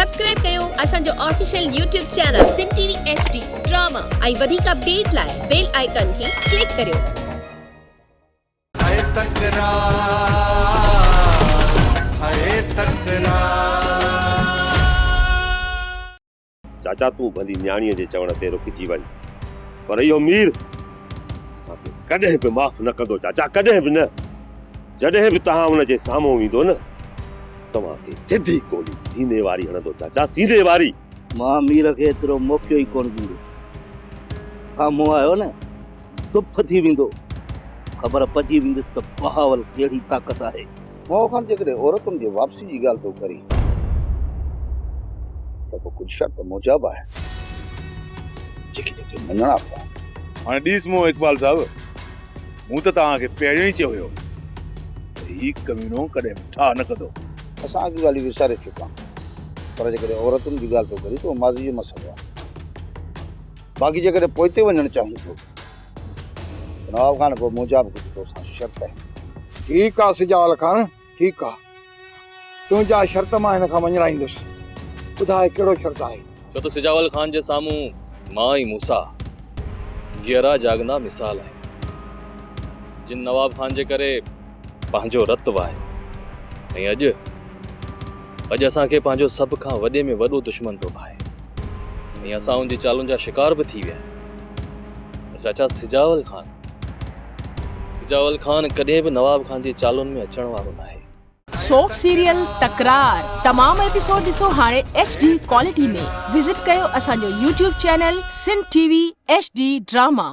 Subscribe कयो असांजो official YouTube channel सिन TV HD drama ऐं वधीक अपडेट लाइ बेल आइकन खे क्लिक करियो। चाचा तू भली न्याणीअ जे चवण ते रुकिजी वञ, पर इहो मीर असांखे कॾहिं बि माफ़ न कंदो चाचा, कॾहिं बि न। जॾहिं बि तव्हां हुन जे साम्हूं ईंदो न, तव्हांखे सिधी गोली सीने वारी हणंदो चाचा, सीने वारी। मां मीर खे एतिरो मौक़ो ई कोन ॾींदुसि। साम्हूं आयो न दुफ थी वेंदो, ख़बर पइजी वेंदुसि त बहावल कहिड़ी ताक़त आहे। मोह खान जेकॾहिं औरतुनि जी वापसी जी ॻाल्हि थो करी त पोइ कुझु शर्त मुजाब आहे जेकी तोखे मञणा पवंदा। हाणे ॾिस मो इकबाल साहब, मूं त तव्हांखे पहिरियों ई चयो हुयो त हीउ कमीनो कॾहिं ठा न कंदो। असां अॻियूं ॻाल्हियूं विसारे चुका आहियूं, पर जेकॾहिं औरतुनि जी ॻाल्हि थो करी त उहो माज़ी जो मसइलो आहे। बाक़ी जेकॾहिं पोइते वञणु चाहीं थो नवाब खान पोइ मुजाब कुझु तोसां शर्त आहे। ठीक आहे सिजावल खान, ठीक आहे, तुंहिंजा शर्त मां हिन खां मञाईंदुसि। ॿुधाए कहिड़ो शर्त आहे? छो त सिजावल खान जे साम्हूं मां ई मूसा जीअरा जागंदा मिसाल आहे, जिन नवाब खान जे करे पंहिंजो रत वाहे ऐं अॼु असांखे पंहिंजो सभ खां वॾे में वॾो दुश्मन थो भाए ऐं असां उन जी चालुनि जा शिकार बि थी विया। चाचा सिजावल खान कॾहिं बि नवाब खान जी चालुनि में अचण वारो न आहे। सोप सीरियल तकरार तमाम एपिसोड ॾिसो हाणे HD क्वालिटी में। विजिट कयो असांजो YouTube चैनल सिन टीवी HD ड्रामा।